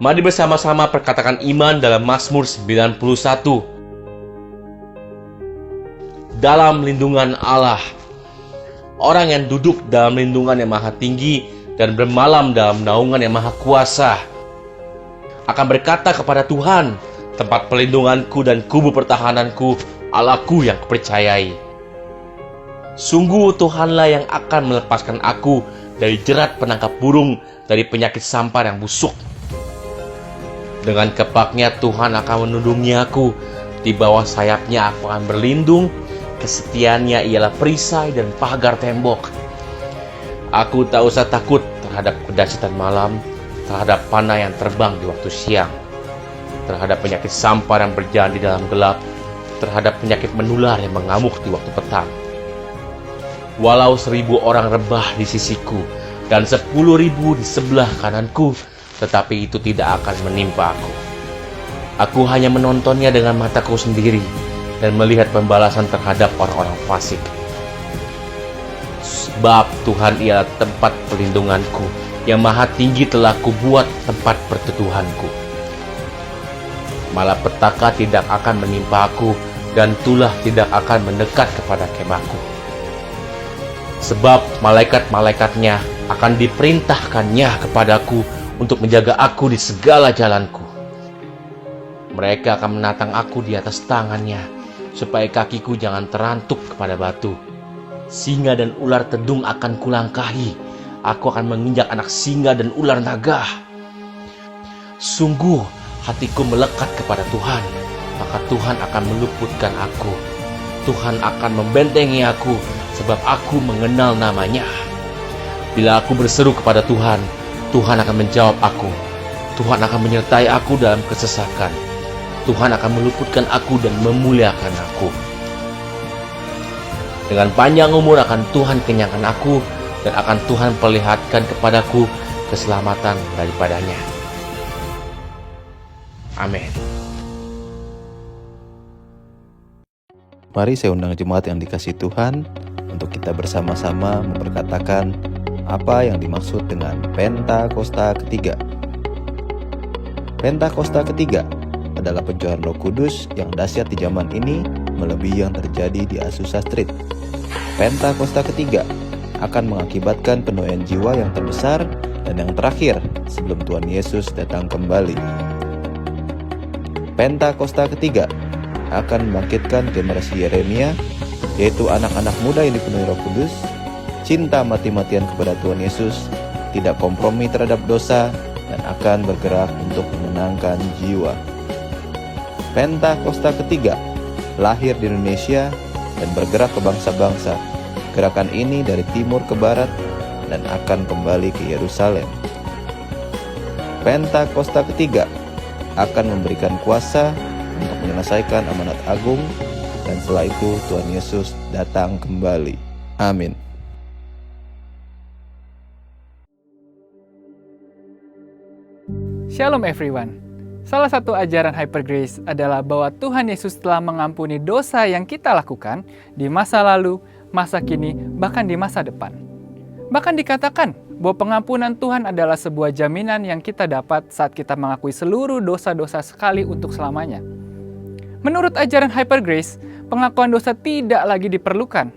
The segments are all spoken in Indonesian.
Mari bersama-sama perkatakan iman dalam Mazmur 91. Dalam lindungan Allah. Orang yang duduk dalam lindungan yang maha tinggi dan bermalam dalam naungan yang maha kuasa akan berkata kepada Tuhan, tempat pelindunganku dan kubu pertahananku, Allahku yang kupercayai. Sungguh Tuhanlah yang akan melepaskan aku dari jerat penangkap burung, dari penyakit sampar yang busuk. Dengan kepaknya Tuhan akan menundungi aku, di bawah sayapnya aku akan berlindung, kesetiaannya ialah perisai dan pagar tembok. Aku tak usah takut terhadap kedahsyatan malam, terhadap panah yang terbang di waktu siang, terhadap penyakit sampar yang berjalan di dalam gelap, terhadap penyakit menular yang mengamuk di waktu petang. Walau 1.000 orang rebah di sisiku dan 10.000 di sebelah kananku, tetapi itu tidak akan menimpa aku. Aku hanya menontonnya dengan mataku sendiri dan melihat pembalasan terhadap orang-orang fasik. Sebab Tuhan ialah tempat perlindunganku, yang maha tinggi telah kubuat tempat perteduhanku. Malapetaka tidak akan menimpa aku, dan tulah tidak akan mendekat kepada kemahku. Sebab malaikat-malaikatnya akan diperintahkannya kepadaku untuk menjaga aku di segala jalanku. Mereka akan menatang aku di atas tangannya, supaya kakiku jangan terantuk kepada batu. Singa dan ular tedung akan kulangkahi. Aku akan menginjak anak singa dan ular naga. Sungguh hatiku melekat kepada Tuhan, maka Tuhan akan meluputkan aku. Tuhan akan membentengi aku, sebab aku mengenal namanya. Bila aku berseru kepada Tuhan, Tuhan akan menjawab aku. Tuhan akan menyertai aku dalam kesesakan. Tuhan akan meluputkan aku dan memuliakan aku. Dengan panjang umur akan Tuhan kenyangkan aku, dan akan Tuhan perlihatkan kepadaku keselamatan daripadanya. Amin. Mari saya undang jemaat yang dikasihi Tuhan untuk kita bersama-sama memperkatakan apa yang dimaksud dengan Pentakosta ketiga. Pentakosta ketiga adalah pencurahan Roh Kudus yang dahsyat di zaman ini melebihi yang terjadi di Azusa Street. Pentakosta ketiga akan mengakibatkan penuaian jiwa yang terbesar dan yang terakhir sebelum Tuhan Yesus datang kembali. Pentakosta ketiga akan membangkitkan generasi Yeremia, yaitu anak-anak muda yang dipenuhi Roh Kudus, cinta mati-matian kepada Tuhan Yesus, tidak kompromi terhadap dosa, dan akan bergerak untuk memenangkan jiwa. Pentakosta ketiga lahir di Indonesia dan bergerak ke bangsa-bangsa. Gerakan ini dari timur ke barat dan akan kembali ke Yerusalem. Pentakosta ketiga akan memberikan kuasa untuk menyelesaikan amanat agung, dan setelah itu Tuhan Yesus datang kembali. Amin. Shalom everyone. Salah satu ajaran Hyper Grace adalah bahwa Tuhan Yesus telah mengampuni dosa yang kita lakukan di masa lalu, masa kini, bahkan di masa depan. Bahkan dikatakan bahwa pengampunan Tuhan adalah sebuah jaminan yang kita dapat saat kita mengakui seluruh dosa-dosa sekali untuk selamanya. Menurut ajaran Hyper Grace, pengakuan dosa tidak lagi diperlukan.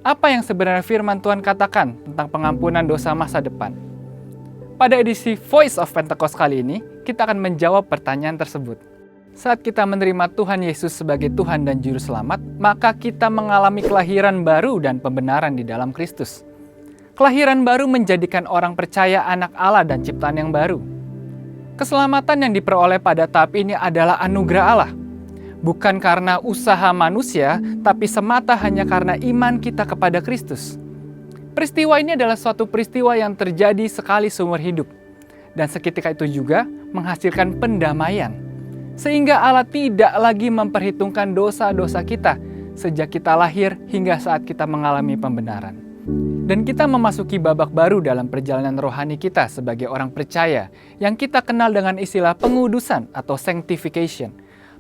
Apa yang sebenarnya firman Tuhan katakan tentang pengampunan dosa masa depan? Pada edisi Voice of Pentecost kali ini, kita akan menjawab pertanyaan tersebut. Saat kita menerima Tuhan Yesus sebagai Tuhan dan Juru Selamat, maka kita mengalami kelahiran baru dan pembenaran di dalam Kristus. Kelahiran baru menjadikan orang percaya anak Allah dan ciptaan yang baru. Keselamatan yang diperoleh pada tahap ini adalah anugerah Allah. Bukan karena usaha manusia, tapi semata hanya karena iman kita kepada Kristus. Peristiwa ini adalah suatu peristiwa yang terjadi sekali seumur hidup, dan seketika itu juga menghasilkan pendamaian, sehingga Allah tidak lagi memperhitungkan dosa-dosa kita sejak kita lahir hingga saat kita mengalami pembenaran. Dan kita memasuki babak baru dalam perjalanan rohani kita sebagai orang percaya yang kita kenal dengan istilah pengudusan atau sanctification.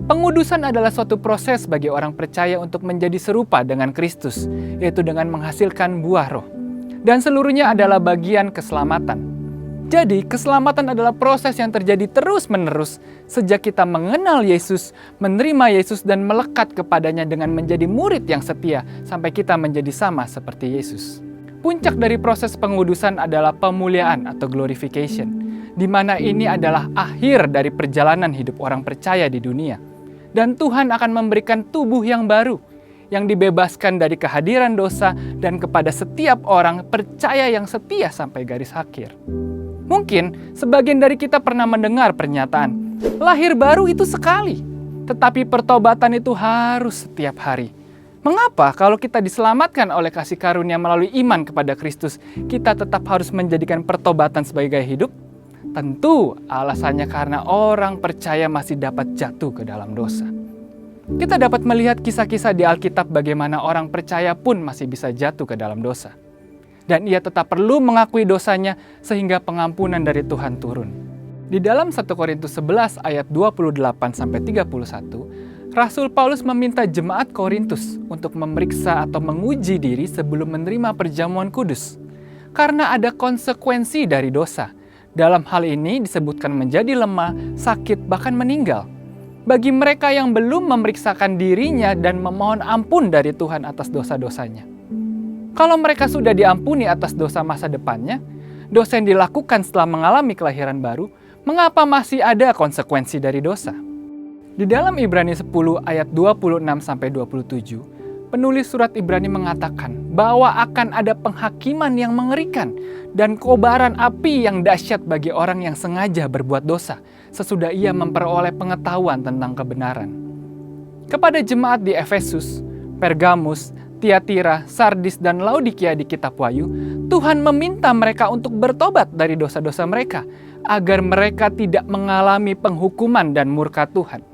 Pengudusan adalah suatu proses bagi orang percaya untuk menjadi serupa dengan Kristus, yaitu dengan menghasilkan buah roh. Dan seluruhnya adalah bagian keselamatan. Jadi, keselamatan adalah proses yang terjadi terus-menerus sejak kita mengenal Yesus, menerima Yesus, dan melekat kepadanya dengan menjadi murid yang setia sampai kita menjadi sama seperti Yesus. Puncak dari proses pengudusan adalah pemuliaan atau glorification, di mana ini adalah akhir dari perjalanan hidup orang percaya di dunia. Dan Tuhan akan memberikan tubuh yang baru, yang dibebaskan dari kehadiran dosa dan kepada setiap orang percaya yang setia sampai garis akhir. Mungkin sebagian dari kita pernah mendengar pernyataan, lahir baru itu sekali, tetapi pertobatan itu harus setiap hari. Mengapa kalau kita diselamatkan oleh kasih karunia melalui iman kepada Kristus, kita tetap harus menjadikan pertobatan sebagai gaya hidup? Tentu alasannya karena orang percaya masih dapat jatuh ke dalam dosa. Kita dapat melihat kisah-kisah di Alkitab bagaimana orang percaya pun masih bisa jatuh ke dalam dosa. Dan ia tetap perlu mengakui dosanya sehingga pengampunan dari Tuhan turun. Di dalam 1 Korintus 11 ayat 28-31, Rasul Paulus meminta jemaat Korintus untuk memeriksa atau menguji diri sebelum menerima perjamuan kudus. Karena ada konsekuensi dari dosa. Dalam hal ini disebutkan menjadi lemah, sakit, bahkan meninggal. Bagi mereka yang belum memeriksakan dirinya dan memohon ampun dari Tuhan atas dosa-dosanya. Kalau mereka sudah diampuni atas dosa masa depannya, dosa yang dilakukan setelah mengalami kelahiran baru, mengapa masih ada konsekuensi dari dosa? Di dalam Ibrani 10 ayat 26-27, penulis surat Ibrani mengatakan bahwa akan ada penghakiman yang mengerikan dan kobaran api yang dahsyat bagi orang yang sengaja berbuat dosa sesudah ia memperoleh pengetahuan tentang kebenaran. Kepada jemaat di Efesus, Pergamus, Tiatira, Sardis, dan Laodikia di kitab Wahyu, Tuhan meminta mereka untuk bertobat dari dosa-dosa mereka, agar mereka tidak mengalami penghukuman dan murka Tuhan.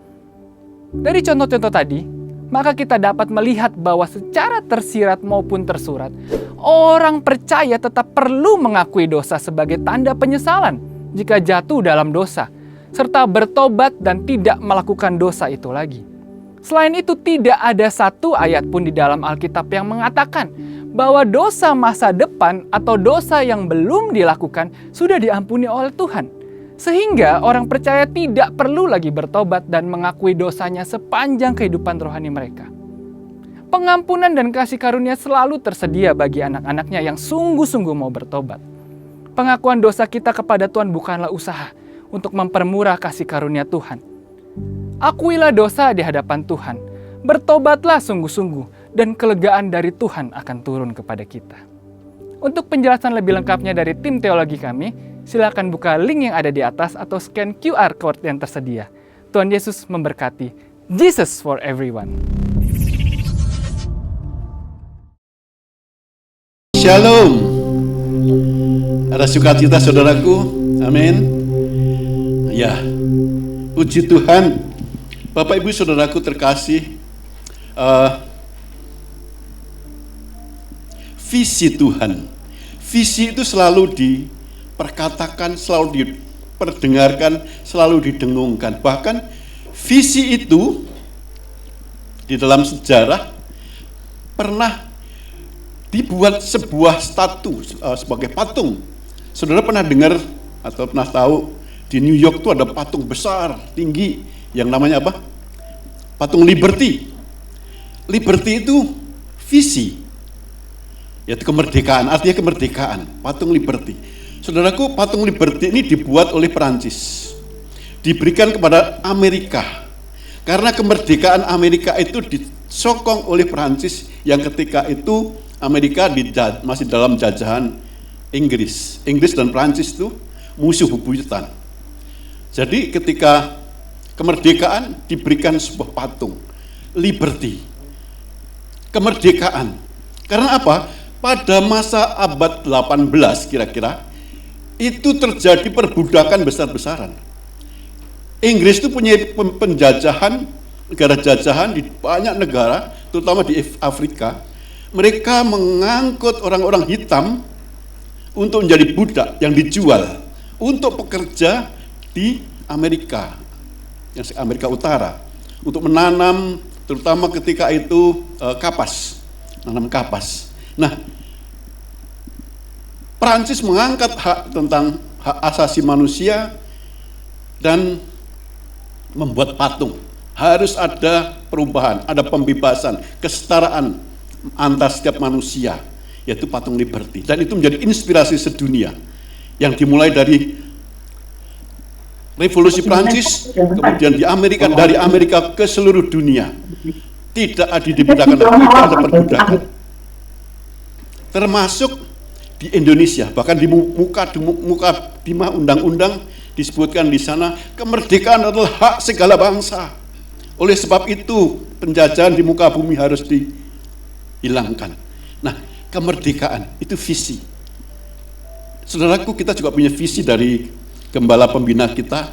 Dari contoh-contoh tadi, maka kita dapat melihat bahwa secara tersirat maupun tersurat, orang percaya tetap perlu mengakui dosa sebagai tanda penyesalan jika jatuh dalam dosa, serta bertobat dan tidak melakukan dosa itu lagi. Selain itu, tidak ada satu ayat pun di dalam Alkitab yang mengatakan bahwa dosa masa depan atau dosa yang belum dilakukan sudah diampuni oleh Tuhan. Sehingga orang percaya tidak perlu lagi bertobat dan mengakui dosanya sepanjang kehidupan rohani mereka. Pengampunan dan kasih karunia selalu tersedia bagi anak-anaknya yang sungguh-sungguh mau bertobat. Pengakuan dosa kita kepada Tuhan bukanlah usaha untuk mempermurah kasih karunia Tuhan. Akuilah dosa di hadapan Tuhan, bertobatlah sungguh-sungguh, dan kelegaan dari Tuhan akan turun kepada kita. Untuk penjelasan lebih lengkapnya dari tim teologi kami, silakan buka link yang ada di atas atau scan QR code yang tersedia. Tuhan Yesus memberkati. Jesus for everyone. Shalom. Ada sukacita saudaraku. Amin. Ya. Puji Tuhan. Bapak Ibu saudaraku terkasih. Visi Tuhan. Visi itu selalu diperkatakan, selalu diperdengarkan, selalu didengungkan. Bahkan visi itu di dalam sejarah pernah dibuat sebuah statu sebagai patung. Saudara pernah dengar atau pernah tahu di New York itu ada patung besar, tinggi yang namanya apa? Patung Liberty. Liberty itu visi. Yaitu kemerdekaan, artinya kemerdekaan, patung Liberty. Saudaraku, patung Liberty ini dibuat oleh Perancis. Diberikan kepada Amerika. Karena kemerdekaan Amerika itu disokong oleh Perancis yang ketika itu Amerika masih dalam jajahan Inggris. Inggris dan Perancis itu musuh bebuyutan. Jadi ketika kemerdekaan diberikan sebuah patung, Liberty. Kemerdekaan. Karena apa? Pada masa abad 18 kira-kira, itu terjadi perbudakan besar-besaran. Inggris itu punya penjajahan, negara jajahan di banyak negara, terutama di Afrika. Mereka mengangkut orang-orang hitam untuk menjadi budak yang dijual untuk pekerja di Amerika, yang Amerika Utara, untuk menanam, terutama ketika itu kapas, nanam kapas. Nah, Prancis mengangkat hak tentang hak asasi manusia dan membuat patung. Harus ada perubahan, ada pembebasan, kesetaraan antar setiap manusia, yaitu patung Liberty. Dan itu menjadi inspirasi sedunia yang dimulai dari Revolusi Prancis, kemudian di Amerika, dari Amerika ke seluruh dunia. Tidak ada dibedakan, tidak ada perbudakan. Termasuk di Indonesia, bahkan di muka undang-undang disebutkan di sana, kemerdekaan adalah hak segala bangsa. Oleh sebab itu, penjajahan di muka bumi harus dihilangkan. Nah, kemerdekaan itu visi. Saudaraku, kita juga punya visi dari gembala pembina kita,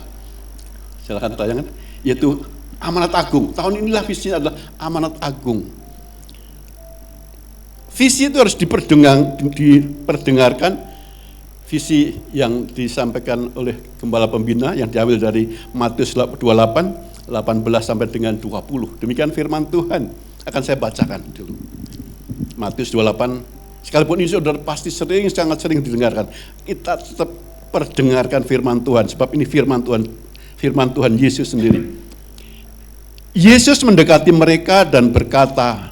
silakan tayangan, yaitu amanat agung. Tahun inilah visinya adalah amanat agung. Visi itu harus diperdengarkan, visi yang disampaikan oleh gembala pembina yang diambil dari Matius 28, 18 sampai dengan 20. Demikian firman Tuhan. Akan saya bacakan dulu. Matius 28, sekalipun ini saudara pasti sangat sering didengarkan. Kita tetap perdengarkan firman Tuhan, sebab ini firman Tuhan Yesus sendiri. Yesus mendekati mereka dan berkata,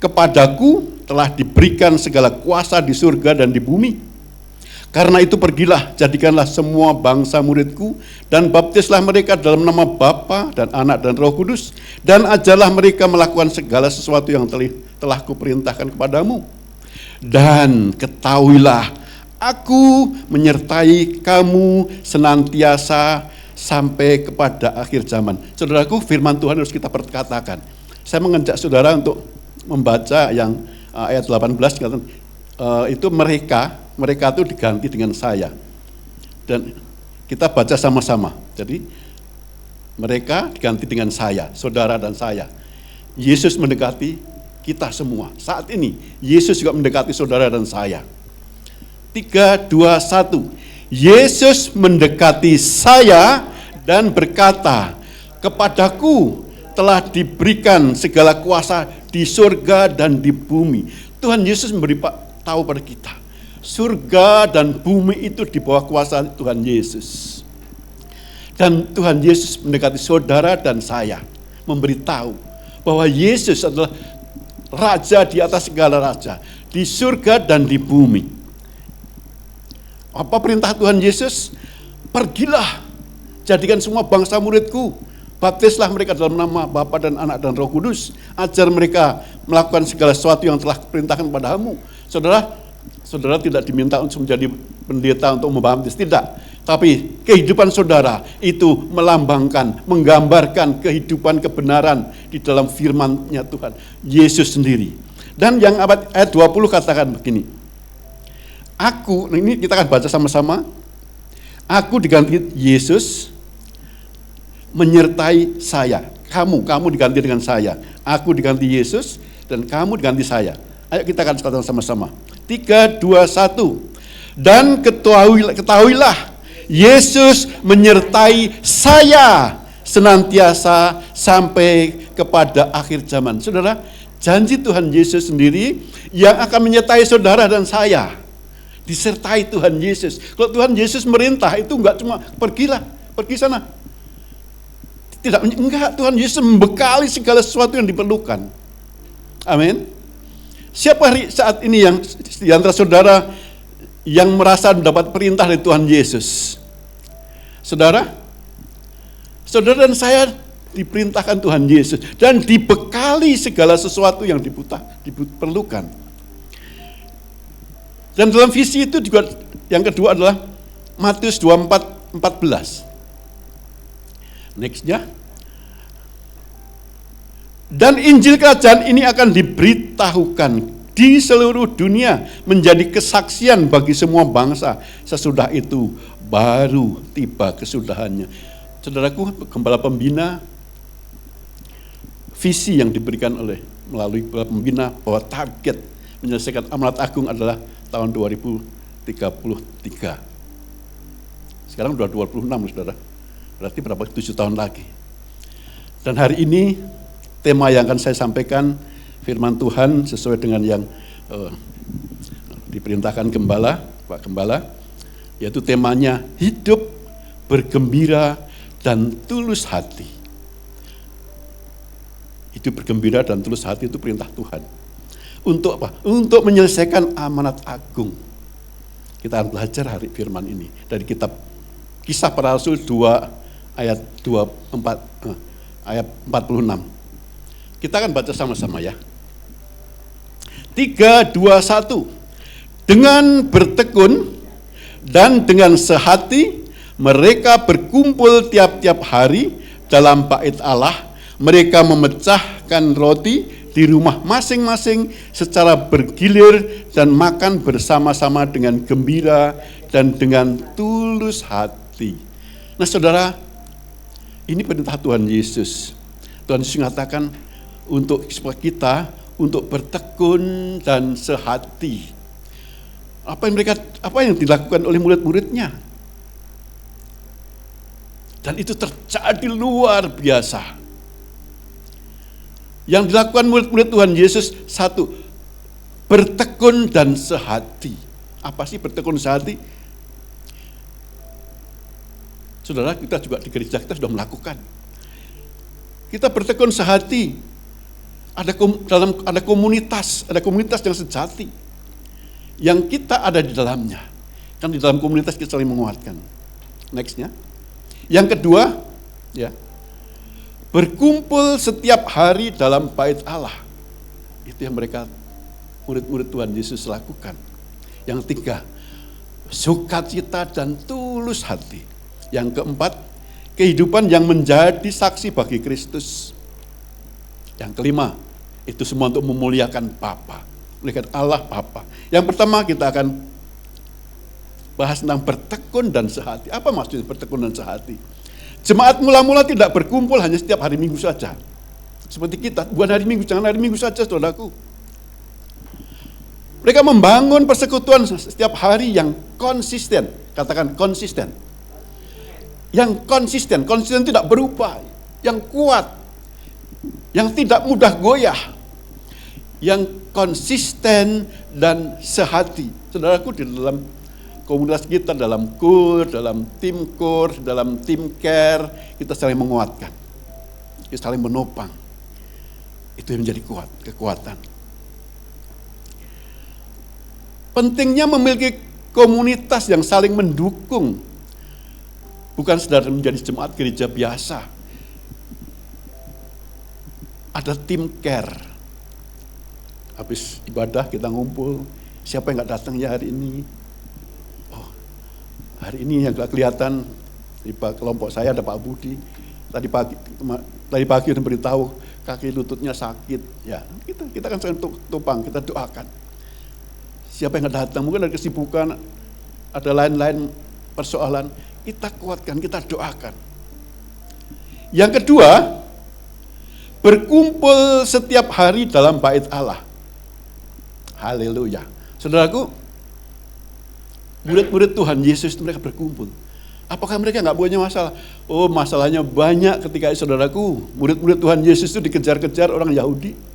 "Kepadaku telah diberikan segala kuasa di surga dan di bumi. Karena itu pergilah, jadikanlah semua bangsa muridku, dan baptislah mereka dalam nama Bapa dan Anak dan Roh Kudus, dan ajarlah mereka melakukan segala sesuatu yang telah kuperintahkan kepadamu. Dan ketahuilah, aku menyertai kamu senantiasa sampai kepada akhir zaman." Saudaraku, firman Tuhan harus kita perkatakan. Saya mengajak saudara untuk membaca yang ayat 18, itu mereka itu diganti dengan saya. Dan kita baca sama-sama. Jadi mereka diganti dengan saya, saudara dan saya. Yesus mendekati kita semua. Saat ini Yesus juga mendekati saudara dan saya. 3, 2, 1. Yesus mendekati saya dan berkata, "Kepadaku telah diberikan segala kuasa di surga dan di bumi." Tuhan Yesus tahu pada kita, surga dan bumi itu di bawah kuasa Tuhan Yesus. Dan Tuhan Yesus mendekati saudara dan saya, memberitahu bahwa Yesus adalah Raja di atas segala raja, di surga dan di bumi. Apa perintah Tuhan Yesus? "Pergilah, jadikan semua bangsa muridku, baptislah mereka dalam nama Bapa dan Anak dan Roh Kudus, ajar mereka melakukan segala sesuatu yang telah kuperintahkan padamu." Saudara tidak diminta untuk menjadi pendeta untuk membaptis, tidak. Tapi kehidupan saudara itu melambangkan, menggambarkan kehidupan kebenaran di dalam firman-Nya Tuhan, Yesus sendiri. Dan yang ayat 20 katakan begini, ini kita akan baca sama-sama. "Aku diganti Yesus menyertai saya." Kamu diganti dengan saya. Aku diganti Yesus dan kamu diganti saya. Ayo kita akan katakan sama-sama. 3, 2, 1. "Dan ketahuilah, Yesus menyertai saya senantiasa sampai kepada akhir zaman." Saudara, janji Tuhan Yesus sendiri yang akan menyertai saudara dan saya. Disertai Tuhan Yesus. Kalau Tuhan Yesus merintah itu enggak cuma pergi sana. Enggak, Tuhan Yesus membekali segala sesuatu yang diperlukan. Amin. Siapa saat ini yang di antara saudara yang merasa mendapat perintah dari Tuhan Yesus? Saudara dan saya diperintahkan Tuhan Yesus dan dibekali segala sesuatu yang diperlukan. Dan dalam visi itu juga yang kedua adalah Matius 24:14. Nextnya. "Dan Injil Kerajaan ini akan diberitahukan di seluruh dunia menjadi kesaksian bagi semua bangsa. Sesudah itu baru tiba kesudahannya." Saudaraku, gembala pembina, visi yang diberikan melalui gembala pembina bahwa target menyelesaikan amanat agung adalah tahun 2033. Sekarang sudah 26, saudara. Berarti berapa? 7 tahun lagi. Dan hari ini tema yang akan saya sampaikan, firman Tuhan sesuai dengan yang diperintahkan Pak Gembala, yaitu temanya hidup bergembira dan tulus hati. Hidup bergembira dan tulus hati itu perintah Tuhan. Untuk apa? Untuk menyelesaikan amanat agung. Kita akan belajar hari firman ini dari kitab Kisah Para Rasul 2 ayat 46. Kita akan baca sama-sama ya. 3, 2, 1. Dengan bertekun dan dengan sehati mereka berkumpul tiap-tiap hari dalam bait Allah. Mereka memecahkan roti di rumah masing-masing secara bergilir dan makan bersama-sama dengan gembira dan dengan tulus hati. Nah saudara, ini perintah Tuhan Yesus. Tuhan Yesus mengatakan untuk kita untuk bertekun dan sehati. Apa yang dilakukan oleh murid-muridnya? Dan itu terjadi luar biasa. Yang dilakukan murid-murid Tuhan Yesus, satu, bertekun dan sehati. Apa sih bertekun sehati? Saudara, kita juga di gereja kita sudah melakukan. Kita bertekun sehati. Ada komunitas yang sejati. Yang kita ada di dalamnya. Kan di dalam komunitas kita saling menguatkan. Nextnya. Yang kedua, ya, berkumpul setiap hari dalam bait Allah. Itu yang murid-murid Tuhan Yesus lakukan. Yang tiga, sukacita dan tulus hati. Yang keempat, kehidupan yang menjadi saksi bagi Kristus. Yang kelima, itu semua untuk memuliakan Bapa, memuliakan Allah Bapa. Yang pertama kita akan bahas tentang bertekun dan sehati. Apa maksudnya bertekun dan sehati? Jemaat mula-mula tidak berkumpul hanya setiap hari Minggu saja. Seperti kita, bukan hari Minggu, jangan hari Minggu saja saudaraku. Mereka membangun persekutuan setiap hari yang konsisten. Katakan konsisten. Yang konsisten tidak berubah. Yang kuat. Yang tidak mudah goyah. Yang konsisten dan sehati. Saudaraku, di dalam komunitas kita, dalam kur, dalam tim care, kita saling menguatkan. Kita saling menopang. Itu yang menjadi kekuatan. Pentingnya memiliki komunitas yang saling mendukung. Bukan sekedar menjadi jemaat gereja biasa. Ada tim care. Habis ibadah kita ngumpul. Siapa yang gak datang ya hari ini? Hari ini yang kelihatan di kelompok saya ada Pak Budi. Tadi pagi udah beritahu kaki lututnya sakit. Ya, kita kan sering topang, kita doakan. Siapa yang datang, mungkin ada kesibukan, ada lain-lain persoalan, kita kuatkan, kita doakan. Yang kedua, berkumpul setiap hari dalam bait Allah. Haleluya. Saudaraku, murid-murid Tuhan Yesus itu mereka berkumpul. Apakah mereka nggak punya masalah? Oh, masalahnya banyak ketika saudaraku, murid-murid Tuhan Yesus itu dikejar-kejar orang Yahudi.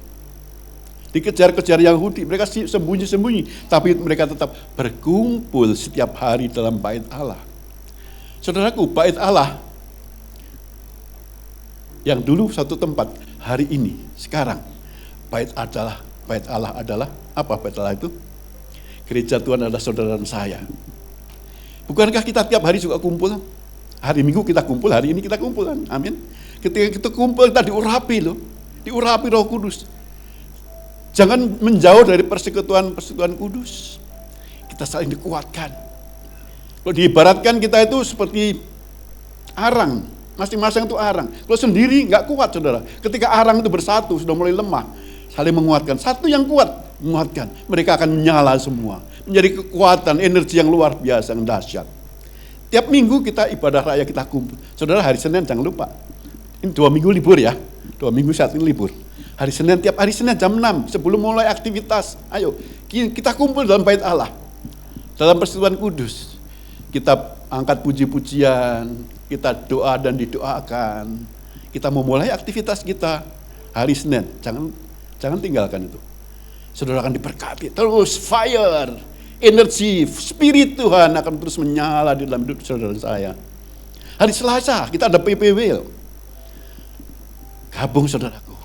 Dikejar-kejar Yahudi, mereka sembunyi-sembunyi. Tapi mereka tetap berkumpul setiap hari dalam bait Allah. Saudaraku, bait Allah yang dulu satu tempat, hari ini, sekarang, bait Allah adalah, apa bait Allah itu? Gereja Tuhan adalah saudara dan saya. Bukankah kita tiap hari juga kumpul? Hari Minggu kita kumpul, hari ini kita kumpul. Amin. Ketika kita kumpul, kita diurapi loh. Diurapi Roh Kudus. Jangan menjauh dari persekutuan kudus. Kita saling dikuatkan. Kalau diibaratkan kita itu seperti arang. Masing-masing itu arang. Kalau sendiri nggak kuat saudara. Ketika arang itu bersatu, sudah mulai lemah. Saling menguatkan. Satu yang kuat, menguatkan. Mereka akan menyala semua. Menjadi kekuatan, energi yang luar biasa, yang dahsyat. Tiap minggu kita ibadah raya, kita kumpul. Saudara, hari Senin jangan lupa. Ini 2 minggu libur ya. 2 minggu saat ini libur. Hari Senin, tiap hari Senin jam 6, sebelum mulai aktivitas. Ayo, kita kumpul dalam bait Allah. Dalam persekutuan kudus. Kita angkat puji-pujian, kita doa dan didoakan. Kita memulai aktivitas kita hari Senin. Jangan tinggalkan itu. Saudara akan diberkati. Terus fire. energi, spirit Tuhan akan terus menyala di dalam hidup saudara dan saya. Hari Selasa kita ada PPW. Gabung saudaraku.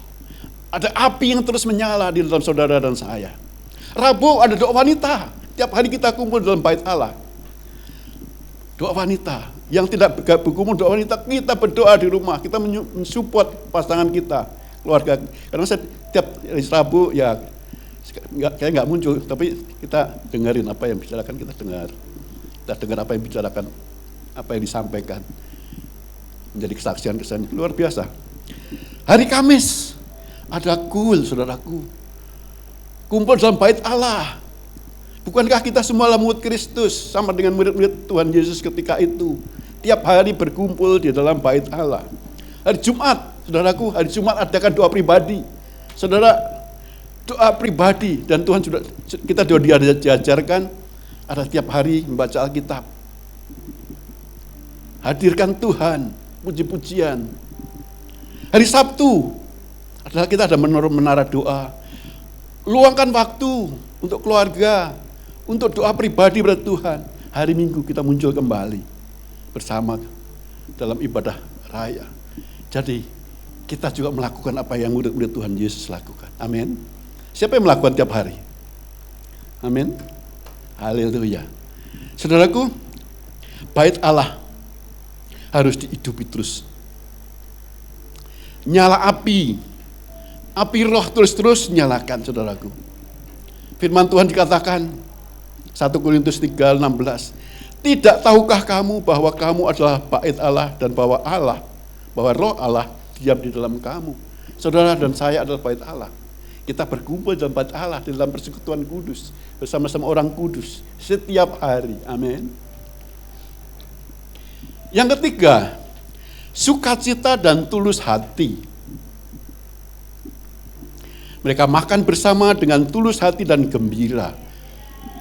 Ada api yang terus menyala di dalam saudara dan saya. Rabu ada doa wanita. Tiap hari kita kumpul dalam bait Allah. Doa wanita. Yang tidak berkumpul doa wanita, kita berdoa di rumah. Kita mensupport pasangan kita, keluarga. Karena saya tiap hari Rabu ya kayak nggak muncul, tapi kita dengerin apa yang bicarakan, kita dengar. Kita dengar apa yang bicarakan, apa yang disampaikan. Menjadi kesaksian-kesaksian luar biasa. Hari Kamis ada kul, saudaraku. Kumpul dalam bait Allah. Bukankah kita semua adalah murid Kristus sama dengan murid-murid Tuhan Yesus ketika itu? Tiap hari berkumpul di dalam bait Allah. Hari Jumat, saudaraku, hari Jumat adakan doa pribadi. Saudara, doa pribadi, dan Tuhan sudah kita sudah diajarkan ada tiap hari membaca Alkitab. Hadirkan Tuhan, puji-pujian. Hari Sabtu adalah kita ada menara doa. Luangkan waktu untuk keluarga, untuk doa pribadi pada Tuhan. Hari Minggu kita muncul kembali bersama dalam ibadah raya. Jadi kita juga melakukan apa yang murid-murid Tuhan Yesus lakukan. Amin. Siapa yang melakukan tiap hari? Amin. Haleluya. Saudaraku, bait Allah harus dihidupi terus. Nyala api roh terus-terus nyalakan, saudaraku. Firman Tuhan dikatakan 1 Korintus 3:16. Tidak tahukah kamu bahwa kamu adalah bait Allah dan bahwa roh Allah diam di dalam kamu. Saudara dan saya adalah bait Allah. Kita berkumpul dalam bait Allah, di dalam persekutuan kudus, bersama-sama orang kudus setiap hari. Amin. Yang ketiga, sukacita dan tulus hati. Mereka makan bersama dengan tulus hati dan gembira.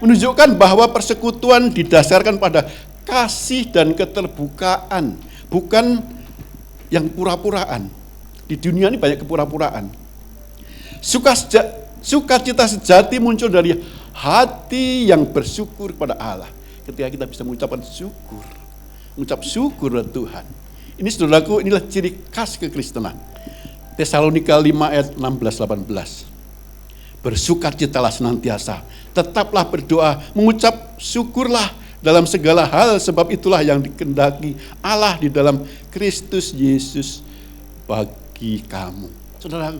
Menunjukkan bahwa persekutuan didasarkan pada kasih dan keterbukaan, bukan yang pura-puraan. Di dunia ini banyak kepura-puraan. Sukacita sejati muncul dari hati yang bersyukur kepada Allah. Ketika kita bisa mengucapkan syukur, mengucap syukur kepada Tuhan. Ini saudaraku, inilah ciri khas kekristenan. Tesalonika 5 ayat 16-18. Bersukacitalah senantiasa, tetaplah berdoa, mengucap syukurlah dalam segala hal, sebab itulah yang dikehendaki Allah di dalam Kristus Yesus bagi kamu. Saudara,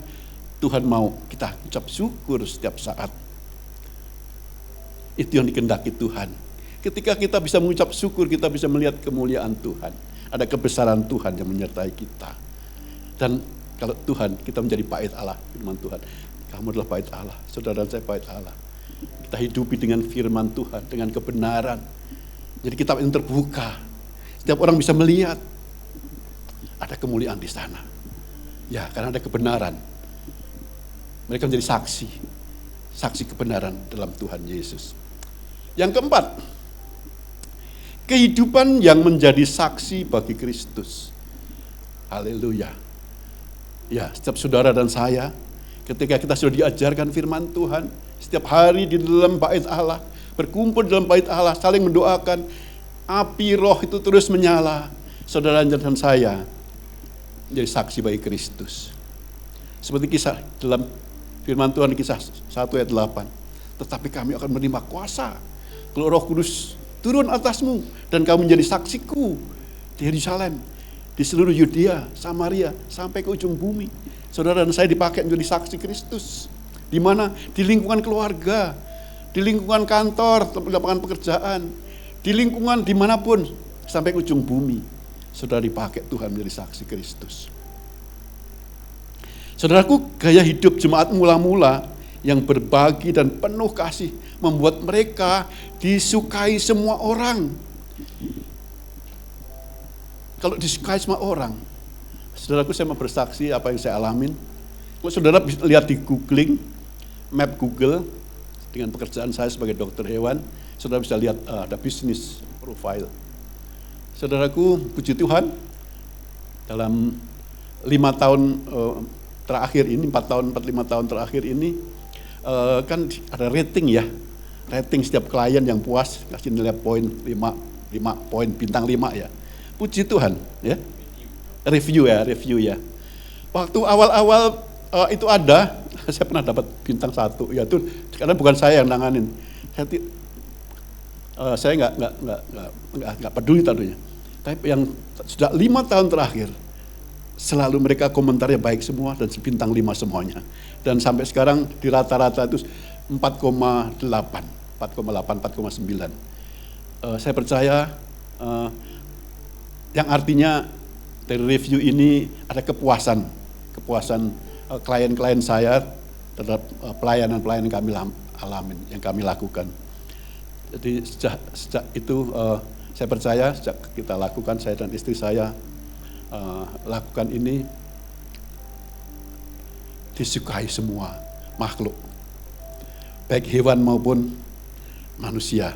Tuhan mau kita ucap syukur setiap saat. Itu yang dikehendaki Tuhan. Ketika kita bisa mengucap syukur, kita bisa melihat kemuliaan Tuhan. Ada kebesaran Tuhan yang menyertai kita. Dan kalau Tuhan, kita menjadi bait Allah, firman Tuhan. Kamu adalah bait Allah, saudara saya bait Allah. Kita hidupi dengan firman Tuhan, dengan kebenaran. Jadi kitab yang terbuka. Setiap orang bisa melihat. Ada kemuliaan di sana. Ya, karena ada kebenaran. Mereka menjadi saksi. Saksi kebenaran dalam Tuhan Yesus. Yang keempat, kehidupan yang menjadi saksi bagi Kristus. Haleluya. Ya, setiap saudara dan saya, ketika kita sudah diajarkan firman Tuhan, setiap hari di dalam bait Allah, berkumpul dalam bait Allah, saling mendoakan, api roh itu terus menyala. Saudara dan saya menjadi saksi bagi Kristus. Seperti kisah dalam firman Tuhan, kisah 1 ayat 8. Tetapi kami akan menerima kuasa kalau Roh Kudus turun atasmu, dan kamu menjadi saksiku di Yerusalem, di seluruh Yudea, Samaria, sampai ke ujung bumi. Saudara dan saya dipakai menjadi saksi Kristus. Di mana? Di lingkungan keluarga, di lingkungan kantor, lapangan pekerjaan, di lingkungan dimanapun, sampai ke ujung bumi. Saudara dipakai Tuhan menjadi saksi Kristus. Saudaraku, gaya hidup jemaat mula-mula yang berbagi dan penuh kasih membuat mereka disukai semua orang. Kalau disukai semua orang, saudaraku, saya mau bersaksi apa yang saya alamin. Kalau saudara lihat di googling, map Google, dengan pekerjaan saya sebagai dokter hewan, saudara bisa lihat ada bisnis profile. Saudaraku, puji Tuhan, dalam 5 tahun terakhir ini, 4-5 tahun terakhir ini, kan ada rating ya, rating setiap klien yang puas, kasih nilai poin 5 poin, bintang 5 ya. Puji Tuhan, ya. Review ya. Waktu awal-awal itu ada, saya pernah dapat bintang 1, ya itu karena bukan saya yang nanganin. Saya nggak peduli tentunya. Tapi yang sudah 5 tahun terakhir, selalu mereka komentarnya baik semua dan bintang 5 semuanya. Dan sampai sekarang di rata-rata itu 4,8, 4,9. Saya percaya yang artinya dari review ini ada kepuasan klien-klien saya terhadap pelayanan kami alamin, yang kami lakukan. Jadi sejak itu saya percaya sejak kita lakukan, saya dan istri saya lakukan ini, disukai semua makhluk, baik hewan maupun manusia.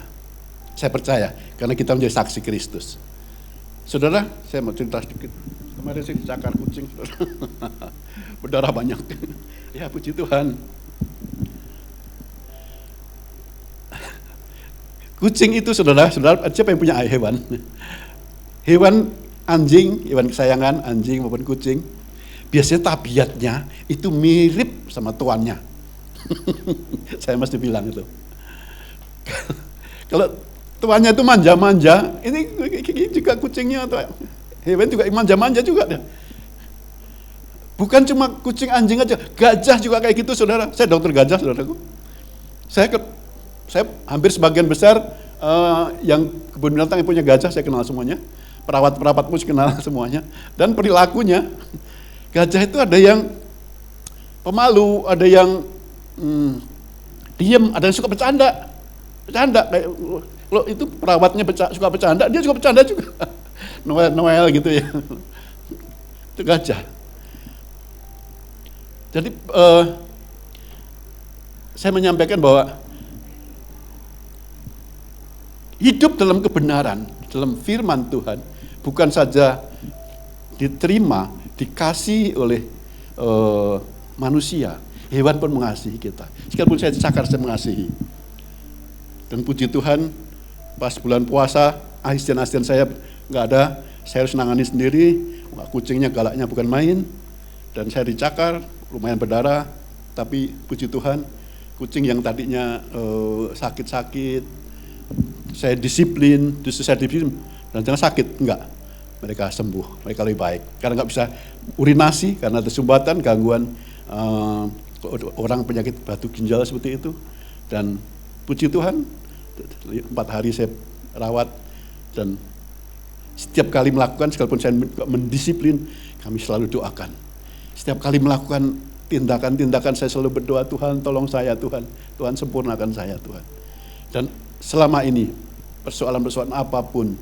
Saya percaya karena kita menjadi saksi Kristus. Saudara, saya mau cerita sedikit. Kemarin saya dicakar kucing, saudara. Berdarah banyak. Ya, puji Tuhan. Kucing itu saudara, siapa yang punya hewan? Hewan anjing, hewan kesayangan, anjing maupun kucing, biasanya tabiatnya itu mirip sama tuannya. Saya mesti bilang itu. Kalau tuannya itu manja-manja, ini juga kucingnya atau hewan juga manja-manja juga. Bukan cuma kucing anjing aja, gajah juga kayak gitu saudara. Saya dokter gajah saudaraku. Saya hampir sebagian besar yang kebun binatang yang punya gajah saya kenal semuanya. Perawat-perawat pun kenal semuanya. Dan perilakunya, gajah itu ada yang pemalu, ada yang diem, ada yang suka bercanda. Kayak kalau itu perawatnya suka bercanda, dia suka bercanda juga. Noel gitu ya. Itu gajah. Jadi saya menyampaikan bahwa hidup dalam kebenaran, dalam firman Tuhan, bukan saja diterima, dikasih oleh manusia, hewan pun mengasihi kita. Sekalipun saya cakar, saya mengasihi. Dan puji Tuhan, pas bulan puasa, asisten saya nggak ada, saya harus nangani sendiri, kucingnya galaknya bukan main, dan saya dicakar, lumayan berdarah, tapi puji Tuhan, kucing yang tadinya sakit-sakit, saya disiplin, dan jangan sakit, enggak. Mereka sembuh, mereka lebih baik. Karena nggak bisa urinasi, karena ada sumbatan, gangguan orang penyakit batu ginjal seperti itu. Dan puji Tuhan, 4 hari saya rawat, dan setiap kali melakukan, sekalipun saya mendisiplin, kami selalu doakan. Setiap kali melakukan tindakan-tindakan, saya selalu berdoa, Tuhan tolong saya Tuhan, Tuhan sempurnakan saya Tuhan. Dan selama ini, persoalan-persoalan apapun,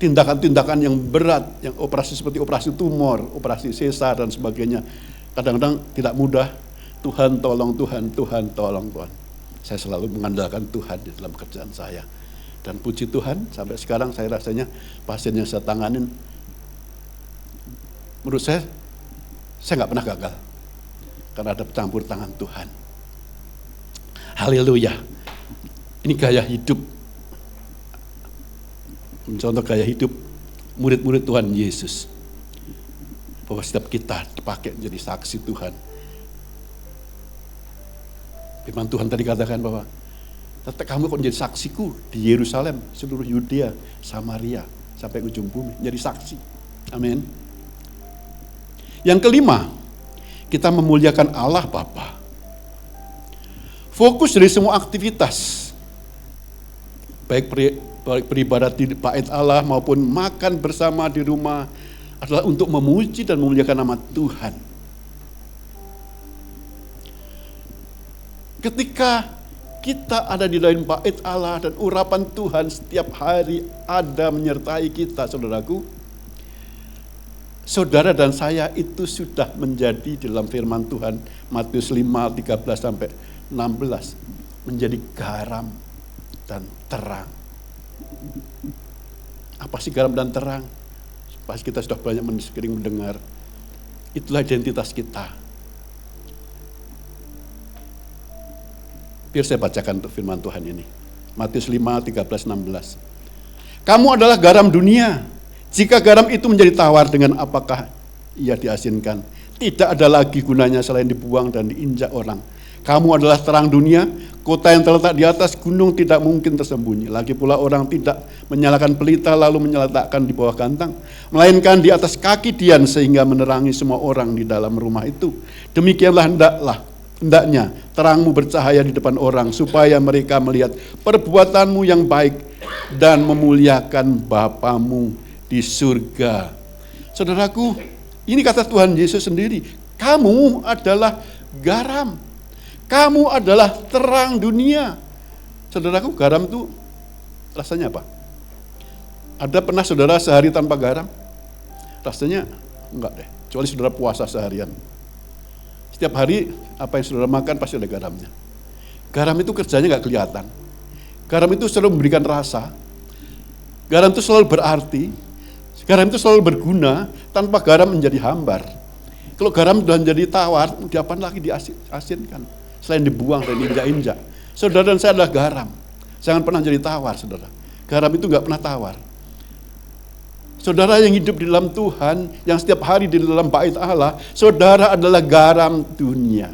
tindakan-tindakan yang berat, yang operasi seperti operasi tumor, operasi sesar dan sebagainya, kadang-kadang tidak mudah. Tuhan tolong Tuhan, Tuhan tolong Tuhan. Saya selalu mengandalkan Tuhan di dalam kerjaan saya. Dan puji Tuhan, sampai sekarang saya rasanya pasien yang saya tanganin, menurut saya nggak pernah gagal. Karena ada campur tangan Tuhan. Haleluya. Ini gaya hidup. Contoh gaya hidup murid-murid Tuhan Yesus. Bahwa setiap kita dipakai menjadi saksi Tuhan. Firman Tuhan tadi katakan bahwa kamu akan menjadi saksiku di Yerusalem, seluruh Yudea, Samaria, sampai ujung bumi. Jadi saksi. Amin. Yang kelima, kita memuliakan Allah Bapa. Fokus dari semua aktivitas, baik beribadat di bait Allah maupun makan bersama di rumah, adalah untuk memuji dan memuliakan nama Tuhan. Ketika kita ada di dalam bait Allah dan urapan Tuhan setiap hari ada menyertai kita, saudaraku, saudara dan saya itu sudah menjadi dalam firman Tuhan Matius 5:13-16 menjadi garam dan terang. Apa sih garam dan terang? Pasti kita sudah banyak sering mendengar. Itulah identitas kita. Biar saya bacakan untuk firman Tuhan ini. Matius 5, 13, 16. Kamu adalah garam dunia. Jika garam itu menjadi tawar, dengan apakah ia diasinkan? Tidak ada lagi gunanya selain dibuang dan diinjak orang. Kamu adalah terang dunia. Kota yang terletak di atas gunung tidak mungkin tersembunyi. Lagi pula orang tidak menyalakan pelita lalu menyeletakkan di bawah gantang, melainkan di atas kaki dian sehingga menerangi semua orang di dalam rumah itu. Demikianlah hendaknya terangmu bercahaya di depan orang, supaya mereka melihat perbuatanmu yang baik dan memuliakan Bapamu di surga. Saudaraku, ini kata Tuhan Yesus sendiri, kamu adalah garam, kamu adalah terang dunia. Saudaraku, garam itu rasanya apa? Ada pernah saudara sehari tanpa garam? Rasanya enggak deh, kecuali saudara puasa seharian. Setiap hari apa yang saudara makan pasti ada garamnya. Garam itu kerjanya nggak kelihatan. Garam itu selalu memberikan rasa. Garam itu selalu berarti. Garam itu selalu berguna. Tanpa garam menjadi hambar. Kalau garam sudah menjadi tawar, diapain lagi diasinkan? Selain dibuang dan diinjak-injak. Saudara dan saya adalah garam. Jangan pernah jadi tawar, saudara. Garam itu nggak pernah tawar. Saudara yang hidup di dalam Tuhan, yang setiap hari di dalam bait Allah, saudara adalah garam dunia.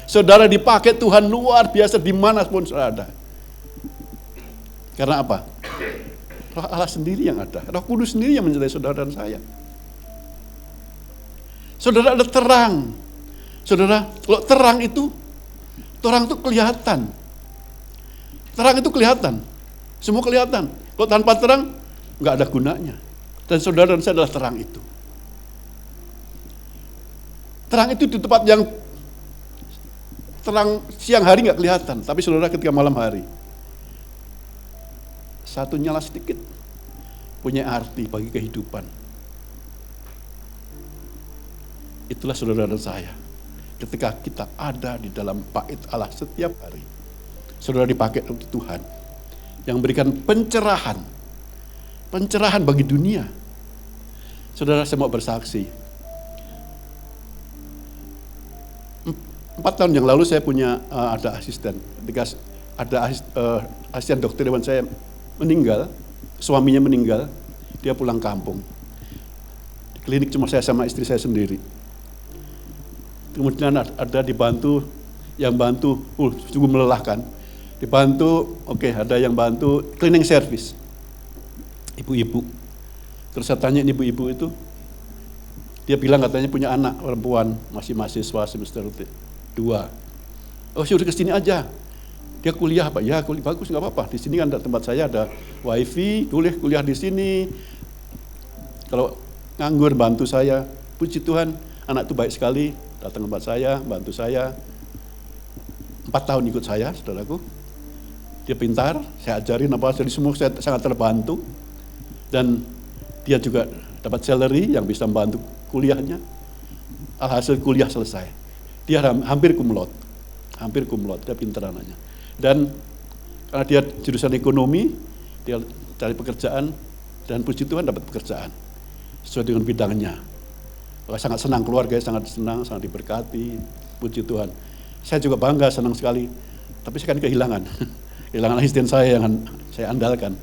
Saudara dipakai Tuhan luar biasa dimanapun saudara ada. Karena apa? Roh Allah sendiri yang ada. Roh Kudus sendiri yang menyertai saudara dan saya. Saudara ada terang. Saudara, kalau terang itu kelihatan. Terang itu kelihatan. Semua kelihatan. Kalau tanpa terang, nggak ada gunanya. Dan saudara dan saya adalah terang itu. Terang itu di tempat yang terang siang hari nggak kelihatan. Tapi saudara ketika malam hari, satu nyala sedikit punya arti bagi kehidupan. Itulah saudara dan saya. Ketika kita ada di dalam bait Allah setiap hari, saudara dipakai untuk Tuhan yang memberikan pencerahan bagi dunia. Saudara, saya mau bersaksi. 4 tahun yang lalu saya punya ada asisten. Ketika ada asisten dokter hewan saya meninggal, suaminya meninggal, dia pulang kampung. Di klinik cuma saya sama istri saya sendiri. Kemudian ada dibantu, yang bantu, sungguh melelahkan. Dibantu, ada yang bantu cleaning service. Ibu-ibu. Terus saya tanya ibu-ibu itu, dia bilang katanya punya anak perempuan, masih mahasiswa semester 2. Oh, sudah kesini aja. Dia kuliah apa? Ya, kuliah bagus, nggak apa-apa. Di sini kan tempat saya ada wifi, boleh kuliah di sini. Kalau nganggur bantu saya, puji Tuhan, anak itu baik sekali, datang tempat saya, bantu saya. 4 tahun ikut saya, saudaraku. Dia pintar, saya ajarin apa, jadi semua saya sangat terbantu. Dan dia juga dapat salary yang bisa membantu kuliahnya. Alhasil kuliah selesai. Dia hampir kumlot, dia pintar anaknya. Dan karena dia jurusan ekonomi, dia cari pekerjaan, dan puji Tuhan dapat pekerjaan sesuai dengan bidangnya. Sangat senang, keluarganya sangat senang, sangat diberkati, puji Tuhan. Saya juga bangga, senang sekali, tapi saya kan kehilangan asisten saya yang saya andalkan.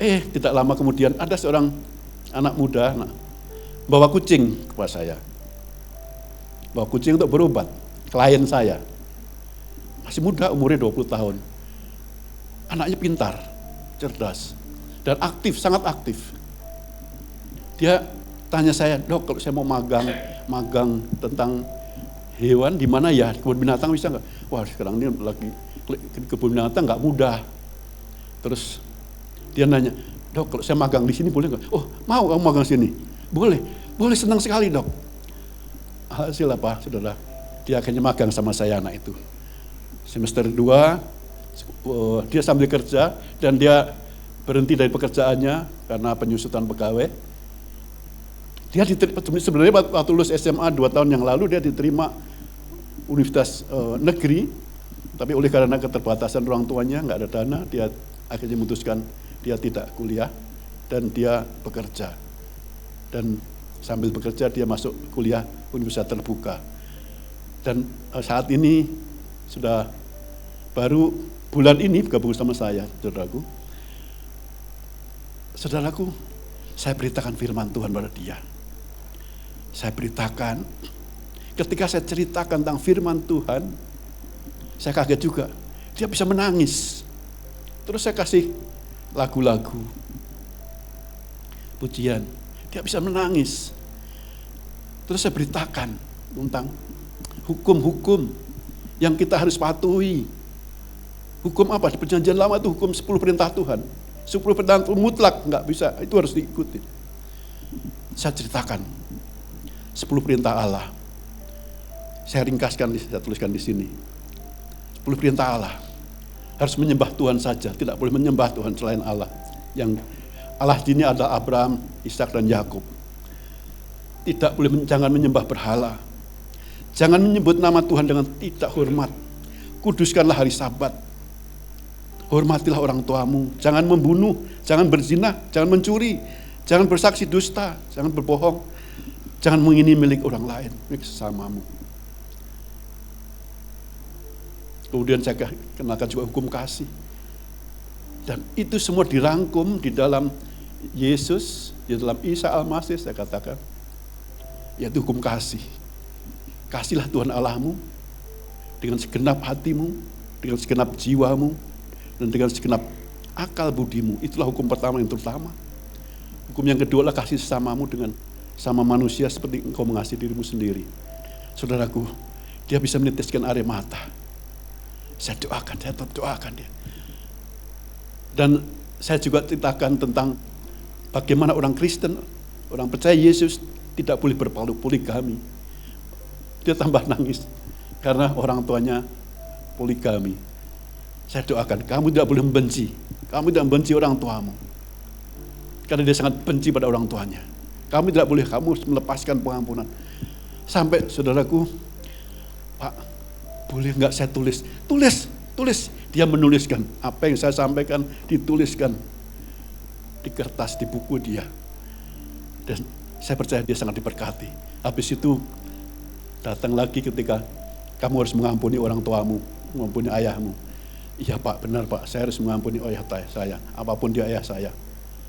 Tidak lama kemudian ada seorang anak muda bawa kucing kepada saya. Bawa kucing untuk berobat, klien saya. Masih muda, umurnya 20 tahun. Anaknya pintar, cerdas, dan aktif, sangat aktif. Dia tanya saya, "Dok, kalau saya mau magang tentang hewan di mana ya? Kebun binatang bisa nggak?" Wah, sekarang ini lagi kebun binatang nggak mudah. Terus dia nanya, "Dok, kalau saya magang di sini boleh nggak?" "Oh, mau kamu magang sini?" Boleh, senang sekali, Dok. Hasil apa, saudara? Dia akhirnya magang sama saya, anak itu. Semester 2, dia sambil kerja, dan dia berhenti dari pekerjaannya karena penyusutan pegawai. Dia sebenarnya waktu lulus SMA 2 tahun yang lalu, dia diterima universitas negeri, tapi oleh karena keterbatasan orang tuanya, nggak ada dana, dia akhirnya memutuskan dia tidak kuliah, dan dia bekerja. Dan sambil bekerja dia masuk kuliah universitas terbuka. Dan saat ini sudah baru bulan ini gabung sama saya, saudaraku, saya beritakan firman Tuhan pada dia. Saya beritakan, ketika saya ceritakan tentang firman Tuhan, saya kaget juga, dia bisa menangis. Terus saya kasih lagu-lagu, pujian, dia bisa menangis. Terus saya beritakan tentang hukum-hukum yang kita harus patuhi. Hukum apa? Di Perjanjian Lama itu hukum 10 perintah Tuhan. 10 perintah mutlak, nggak bisa, itu harus diikuti. Saya ceritakan 10 perintah Allah. Saya ringkaskan, saya tuliskan di sini. 10 perintah Allah. Harus menyembah Tuhan saja, tidak boleh menyembah Tuhan selain Allah. Yang Allah ini adalah Abraham, Ishak dan Yakub. Tidak boleh, jangan menyembah berhala. Jangan menyebut nama Tuhan dengan tidak hormat. Kuduskanlah hari Sabat. Hormatilah orang tuamu. Jangan membunuh, jangan berzina, jangan mencuri, jangan bersaksi dusta, jangan berbohong, jangan mengingini milik orang lain, milik sesamamu. Kemudian saya kenalkan juga hukum kasih. Dan itu semua dirangkum di dalam Yesus, di dalam Isa Al-Masih, saya katakan, yaitu hukum kasih. Kasihlah Tuhan Allahmu dengan segenap hatimu, dengan segenap jiwamu, dan dengan segenap akal budimu. Itulah hukum pertama yang terutama. Hukum yang kedua adalah kasih sesamamu dengan sama manusia seperti engkau mengasihi dirimu sendiri. Saudaraku, dia bisa menitiskan air mata. Saya doakan, saya tetap doakan dia. Dan saya juga ceritakan tentang bagaimana orang Kristen, orang percaya Yesus tidak boleh berpoligami. Dia tambah nangis karena orang tuanya poligami. Saya doakan, kamu tidak boleh membenci. Kamu tidak membenci orang tuamu. Karena dia sangat benci pada orang tuanya. Kamu tidak boleh, kamu harus melepaskan pengampunan. Sampai saudaraku, Pak, boleh nggak saya tulis? Tulis. Dia menuliskan. Apa yang saya sampaikan dituliskan di kertas, di buku dia. Dan saya percaya dia sangat diberkati. Habis itu datang lagi ketika kamu harus mengampuni orang tuamu, mengampuni ayahmu. Iya Pak, benar Pak, saya harus mengampuni ayah saya, apapun dia ayah saya.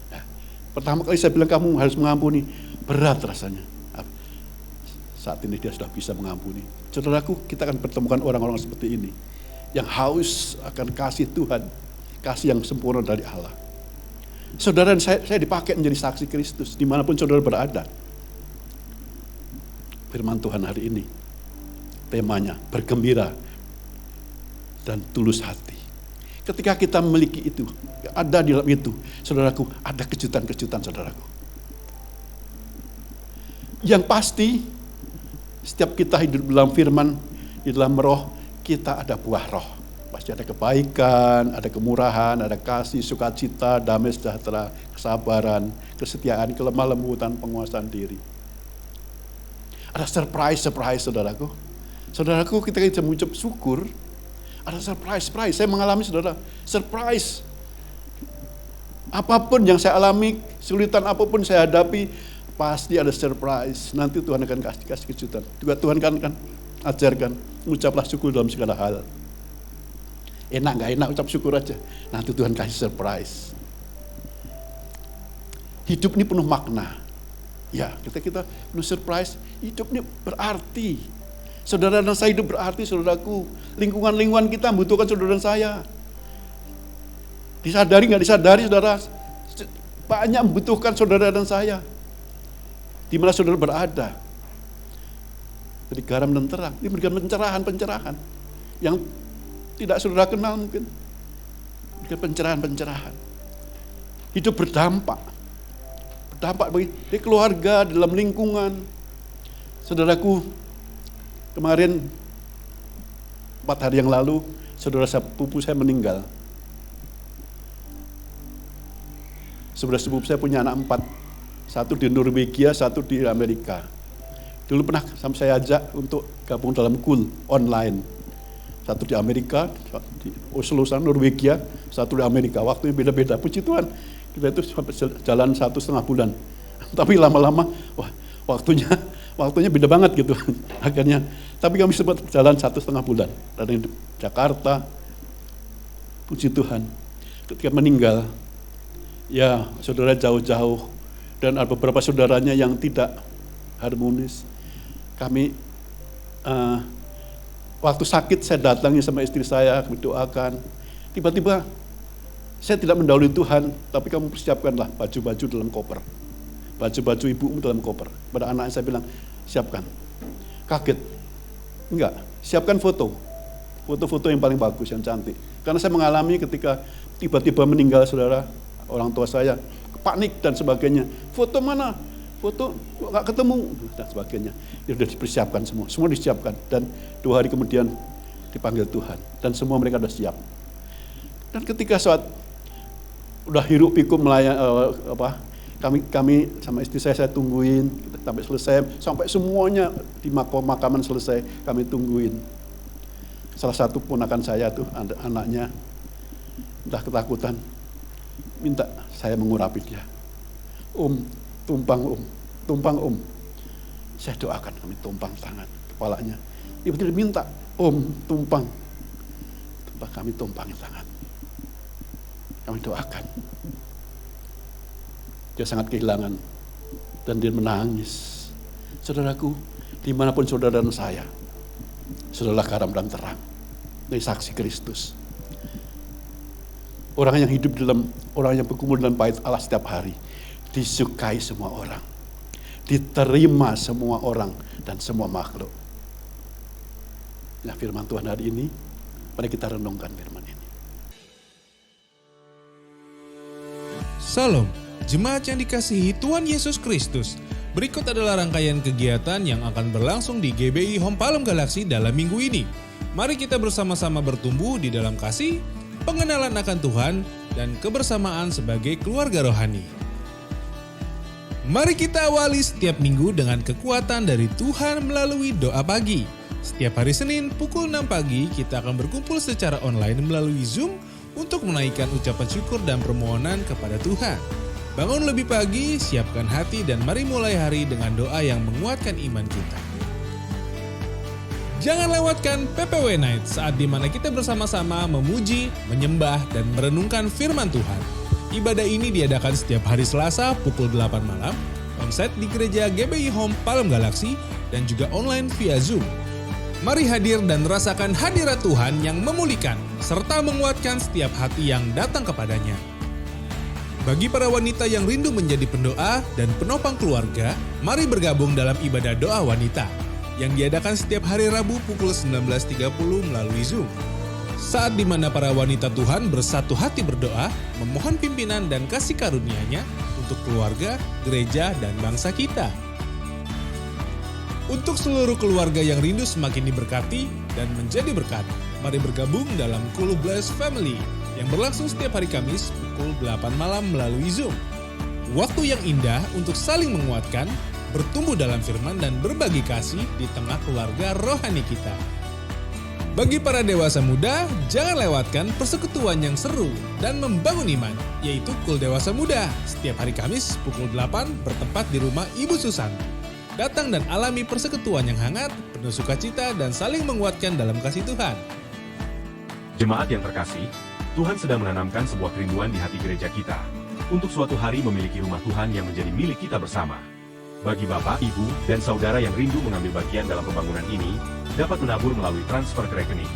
Nah, pertama kali saya bilang kamu harus mengampuni, berat rasanya. Saat ini dia sudah bisa mengampuni. Saudaraku, kita akan pertemukan orang-orang seperti ini, yang haus akan kasih Tuhan, kasih yang sempurna dari Allah. Saudara, saya dipakai menjadi saksi Kristus, dimanapun saudara berada. Firman Tuhan hari ini, temanya bergembira dan tulus hati. Ketika kita memiliki itu, ada di dalam itu, saudaraku, ada kejutan-kejutan saudaraku. Yang pasti, setiap kita hidup dalam firman, di dalam roh, kita ada buah roh. Pasti ada kebaikan, ada kemurahan, ada kasih, sukacita, damai sejahtera, kesabaran, kesetiaan, kelemah lembutan, penguasaan diri. Ada surprise saudaraku. Saudaraku, kita mengucap syukur, ada surprise. Saya mengalami saudara, surprise. Apapun yang saya alami, kesulitan apapun saya hadapi, pasti ada surprise. Nanti Tuhan akan kasih kejutan. Juga Tuhan kan ajarkan, ucaplah syukur dalam segala hal. Enak gak enak, ucap syukur aja. Nanti Tuhan kasih surprise. Hidup ini penuh makna. Ya, kita penuh surprise. Hidup ini berarti. Saudara dan saya hidup berarti, saudaraku. Lingkungan kita membutuhkan saudara dan saya. Disadari nggak disadari, saudara, banyak membutuhkan saudara dan saya. Di mana saudara berada. Jadi garam dan terang. Ini memberikan pencerahan yang tidak saudara kenal mungkin. Memberikan pencerahan. Hidup berdampak bagi keluarga, dalam lingkungan. Saudaraku, kemarin 4 hari yang lalu, saudara sepupu saya meninggal. Saudara sepupu saya punya anak 4. Satu di Norwegia, satu di Amerika. Dulu pernah saya ajak untuk gabung dalam KUL online. Satu di Amerika, di Oslo sana, Norwegia, satu di Amerika. Waktunya beda-beda. Puji Tuhan, kita itu jalan 1,5 bulan. Tapi lama-lama, waktunya beda banget gitu akhirnya. Tapi kami sempat jalan 1,5 bulan dari Jakarta puji Tuhan, ketika meninggal, ya saudara jauh-jauh, dan ada beberapa saudaranya yang tidak harmonis. Kami waktu sakit saya datangi sama istri saya, kami doakan. Tiba-tiba saya tidak mendahului Tuhan, tapi kamu persiapkanlah baju-baju dalam koper. Baju-baju ibumu dalam koper. Pada anaknya saya bilang, siapkan. Kaget. Enggak, siapkan foto. Foto-foto yang paling bagus, yang cantik. Karena saya mengalami ketika tiba-tiba meninggal saudara, orang tua saya, panik dan sebagainya. Foto mana? Foto nggak ketemu dan sebagainya. Ya sudah dipersiapkan semua disiapkan. Dan 2 hari kemudian dipanggil Tuhan. Dan semua mereka sudah siap. Dan ketika saat udah hiruk pikuk melayan, kami sama istri saya tungguin sampai selesai, sampai semuanya di makaman selesai, kami tungguin. Salah satu ponakan saya tuh, anaknya, entah ketakutan, minta saya mengurapi dia. Tumpang om. Saya doakan, kami tumpang tangan kepalanya. Tiba-tiba minta, tumpang. Kami tumpangin tangan. Kami doakan. Dia sangat kehilangan dan dia menangis. Saudaraku, dimanapun saudara dan saya, saudara garam dan terang dari saksi Kristus. Orang yang hidup orang yang berkumpul dalam bait Allah setiap hari, disukai semua orang, diterima semua orang dan semua makhluk. Nah, firman Tuhan hari ini, mari kita renungkan firman ini. Salam, jemaat yang dikasihi Tuhan Yesus Kristus. Berikut adalah rangkaian kegiatan yang akan berlangsung di GBI Home Palem Galaksi dalam minggu ini. Mari kita bersama-sama bertumbuh di dalam kasih, pengenalan akan Tuhan, dan kebersamaan sebagai keluarga rohani. Mari kita awali setiap minggu dengan kekuatan dari Tuhan melalui doa pagi. Setiap hari Senin pukul 6 pagi kita akan berkumpul secara online melalui Zoom untuk menaikkan ucapan syukur dan permohonan kepada Tuhan. Bangun lebih pagi, siapkan hati dan mari mulai hari dengan doa yang menguatkan iman kita. Jangan lewatkan PPW Night saat dimana kita bersama-sama memuji, menyembah, dan merenungkan firman Tuhan. Ibadah ini diadakan setiap hari Selasa pukul 8 malam, onsite di gereja GBI Home Palem Galaksi, dan juga online via Zoom. Mari hadir dan rasakan hadirat Tuhan yang memulihkan, serta menguatkan setiap hati yang datang kepadanya. Bagi para wanita yang rindu menjadi pendoa dan penopang keluarga, mari bergabung dalam ibadah doa wanita, yang diadakan setiap hari Rabu pukul 19.30 melalui Zoom. Saat di mana para wanita Tuhan bersatu hati berdoa, memohon pimpinan dan kasih karunia-Nya untuk keluarga, gereja, dan bangsa kita. Untuk seluruh keluarga yang rindu semakin diberkati dan menjadi berkat, mari bergabung dalam Cool Bless Family yang berlangsung setiap hari Kamis pukul 8 malam melalui Zoom. Waktu yang indah untuk saling menguatkan, bertumbuh dalam firman dan berbagi kasih di tengah keluarga rohani kita. Bagi para dewasa muda, jangan lewatkan persekutuan yang seru dan membangun iman, yaitu Cool Dewasa Muda, setiap hari Kamis pukul 8 bertempat di rumah Ibu Susan. Datang dan alami persekutuan yang hangat, penuh sukacita, dan saling menguatkan dalam kasih Tuhan. Jemaat yang terkasih, Tuhan sedang menanamkan sebuah kerinduan di hati gereja kita, untuk suatu hari memiliki rumah Tuhan yang menjadi milik kita bersama. Bagi Bapak, Ibu, dan Saudara yang rindu mengambil bagian dalam pembangunan ini, dapat menabur melalui transfer ke rekening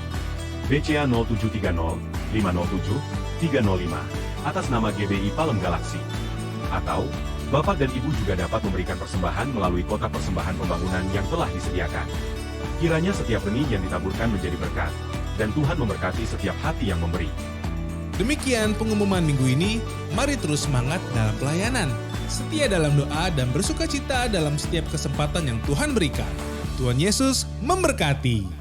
BCA 0730 507 305 atas nama GBI Palem Galaksi. Atau, Bapak dan Ibu juga dapat memberikan persembahan melalui kotak persembahan pembangunan yang telah disediakan. Kiranya setiap benih yang ditaburkan menjadi berkat, dan Tuhan memberkati setiap hati yang memberi. Demikian pengumuman minggu ini, mari terus semangat dalam pelayanan, setia dalam doa dan bersukacita dalam setiap kesempatan yang Tuhan berikan. Tuhan Yesus memberkati.